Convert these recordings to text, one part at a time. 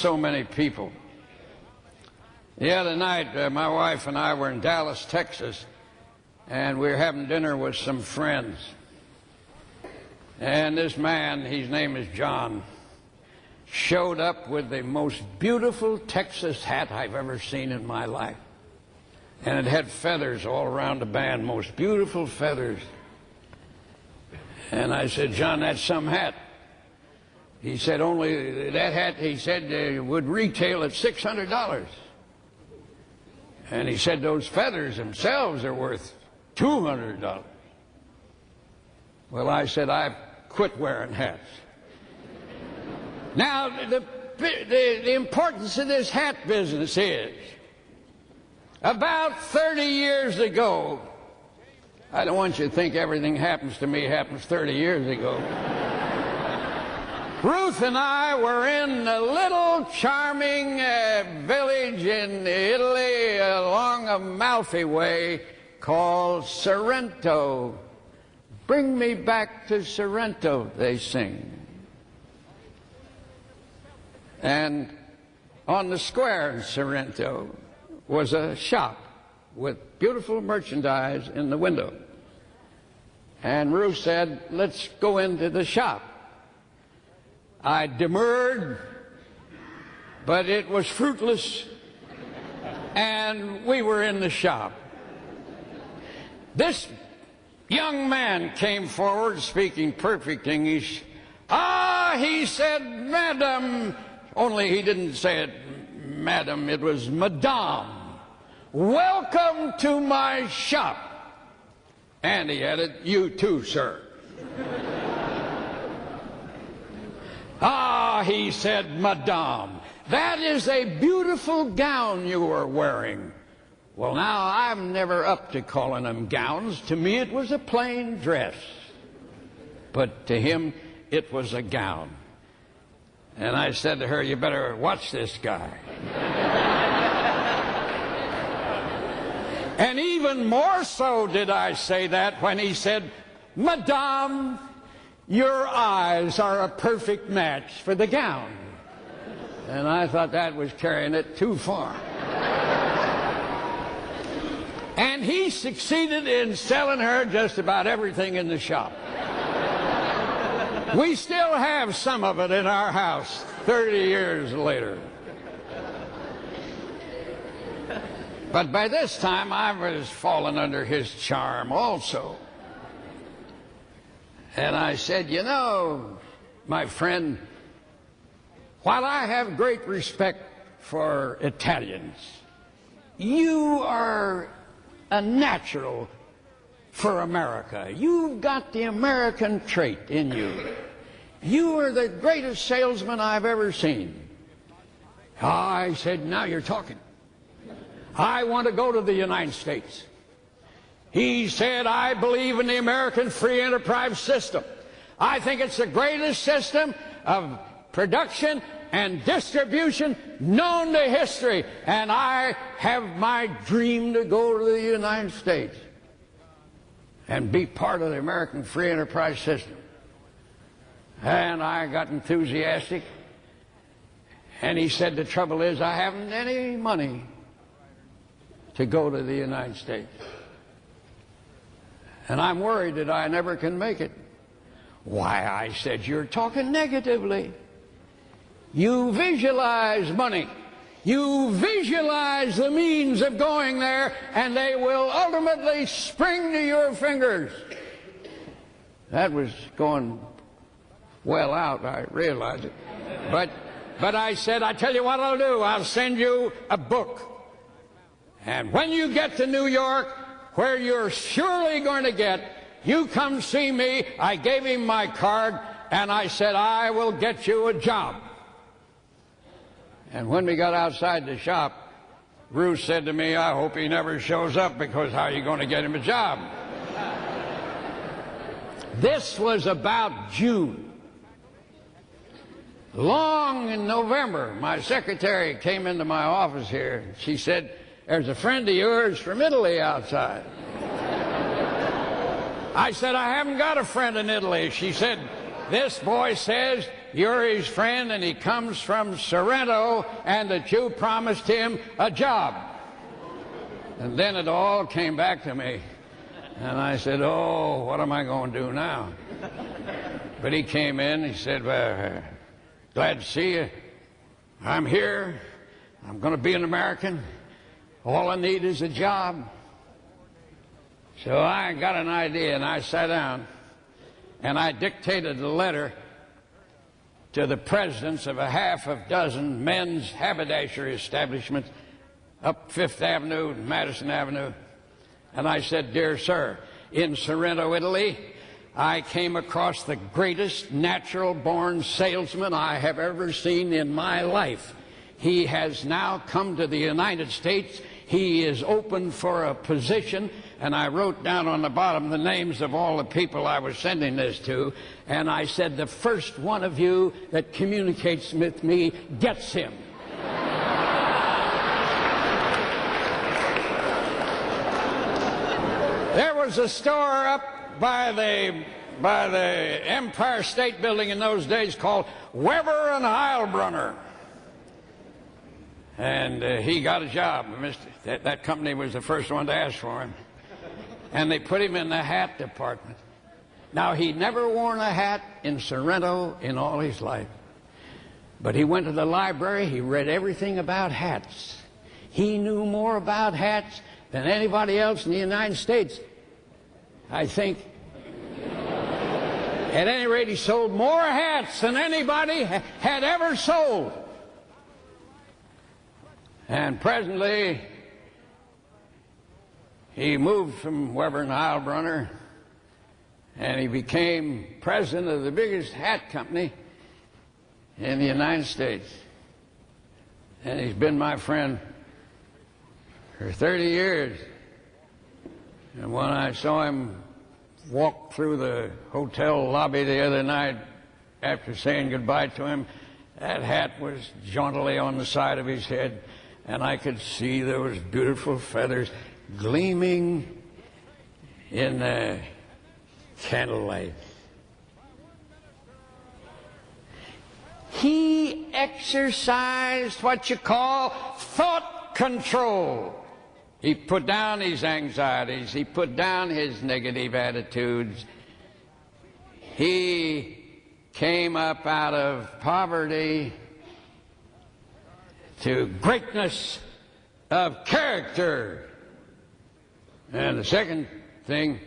so many people. The other night, my wife and I were in Dallas, Texas, and we were having dinner with some friends. And this man, his name is John, showed up with the most beautiful Texas hat I've ever seen in my life. And it had feathers all around the band, most beautiful feathers. And I said, John, that's some hat. He said, only that hat, he said, would retail at $600. And he said, those feathers themselves are worth $200. Well, I said, I've quit wearing hats. Now, the importance of this hat business is, about 30 years ago, I don't want you to think everything happens to me happens 30 years ago. Ruth and I were in a little charming village in Italy along Amalfi Way called Sorrento. Bring me back to Sorrento, they sing. And on the square in Sorrento was a shop with beautiful merchandise in the window. And Ruth said, let's go into the shop. I demurred, but it was fruitless, and we were in the shop. This young man came forward speaking perfect English. He said, Madam, only he didn't say it, Madam, it was Madame. Welcome to my shop. And he added, you too, sir. He said, Madame, that is a beautiful gown you are wearing. Well, now, I'm never up to calling them gowns. To me, it was a plain dress. But to him, it was a gown. And I said to her, you better watch this guy. And even more so did I say that when he said, Madame, your eyes are a perfect match for the gown. And I thought that was carrying it too far. And he succeeded in selling her just about everything in the shop. We still have some of it in our house 30 years later. But by this time, I was falling under his charm also. And I said, you know, my friend, while I have great respect for Italians, you are a natural for America. You've got the American trait in you. You are the greatest salesman I've ever seen. I said, now you're talking. I want to go to the United States. He said, I believe in the American free enterprise system. I think it's the greatest system of production and distribution known to history. And I have my dream to go to the United States and be part of the American free enterprise system. And I got enthusiastic. And he said, the trouble is I haven't any money to go to the United States. And I'm worried that I never can make it. Why, I said, you're talking negatively. You visualize money. You visualize the means of going there, and they will ultimately spring to your fingers. That was going well out, I realize it. But I said, I tell you what I'll do. I'll send you a book. And when you get to New York, where you're surely going to get, you come see me. I gave him my card, and I said, I will get you a job. And when we got outside the shop, Ruth said to me, I hope he never shows up, because how are you going to get him a job? This was about June. Long in November, my secretary came into my office here. She said, there's a friend of yours from Italy outside. I said, I haven't got a friend in Italy. She said, this boy says you're his friend and he comes from Sorrento and that you promised him a job. And then it all came back to me. And I said, oh, what am I going to do now? But he came in, he said, well, glad to see you. I'm here. I'm going to be an American. All I need is a job. So I got an idea, and I sat down, and I dictated a letter to the presidents of a half a dozen men's haberdashery establishments up Fifth Avenue and Madison Avenue. And I said, dear sir, in Sorrento, Italy, I came across the greatest natural-born salesman I have ever seen in my life. He has now come to the United States. He is open for a position. And I wrote down on the bottom the names of all the people I was sending this to. And I said, the first one of you that communicates with me gets him. There was a store up by the Empire State Building in those days called Weber and Heilbronner. And he got a job. That company was the first one to ask for him. And they put him in the hat department. Now, he'd never worn a hat in Sorrento in all his life. But he went to the library. He read everything about hats. He knew more about hats than anybody else in the United States, I think. At any rate, he sold more hats than anybody had ever sold. And presently, he moved from Weber and Heilbronner, and he became president of the biggest hat company in the United States. And he's been my friend for 30 years. And when I saw him walk through the hotel lobby the other night after saying goodbye to him, that hat was jauntily on the side of his head, and I could see those beautiful feathers gleaming in the candlelight. He exercised what you call thought control. He put down his anxieties. He put down his negative attitudes. He came up out of poverty to greatness of character. And the second thing,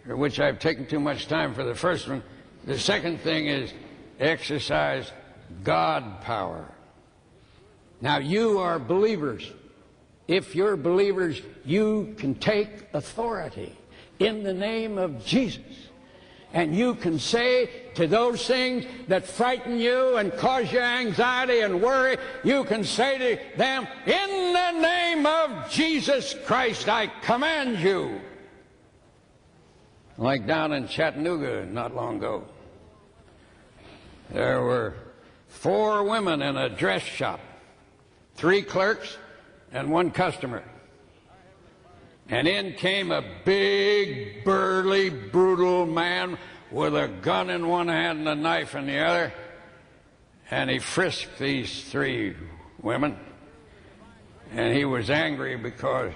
for which I've taken too much time for the first one, the second thing is exercise God power. Now, you are believers. If you're believers, you can take authority in the name of Jesus. And you can say to those things that frighten you and cause you anxiety and worry, you can say to them, in the name of Jesus Christ, I command you. Like down in Chattanooga not long ago, there were 4 women in a dress shop, 3 clerks, and 1 customer. And in came a big, burly, brutal man with a gun in one hand and a knife in the other. And he frisked these 3 women. And he was angry because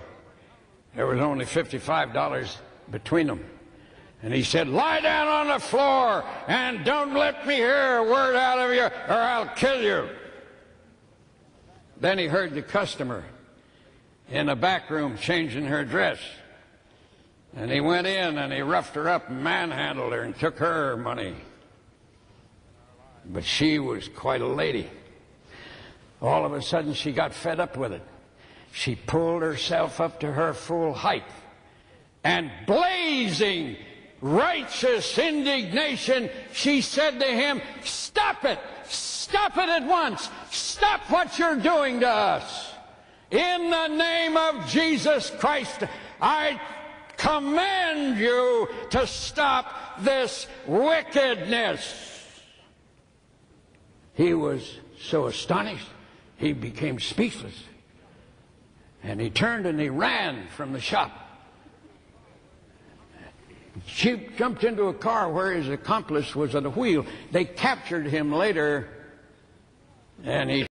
there was only $55 between them. And he said, lie down on the floor and don't let me hear a word out of you or I'll kill you. Then he heard the customer in the back room changing her dress. And he went in and he roughed her up and manhandled her and took her money. But she was quite a lady. All of a sudden she got fed up with it. She pulled herself up to her full height and blazing righteous indignation, she said to him, stop it! Stop it at once! Stop what you're doing to us! In the name of Jesus Christ, I command you to stop this wickedness. He was so astonished, he became speechless. And he turned and he ran from the shop. jumped into a car where his accomplice was at the wheel. They captured him later, and he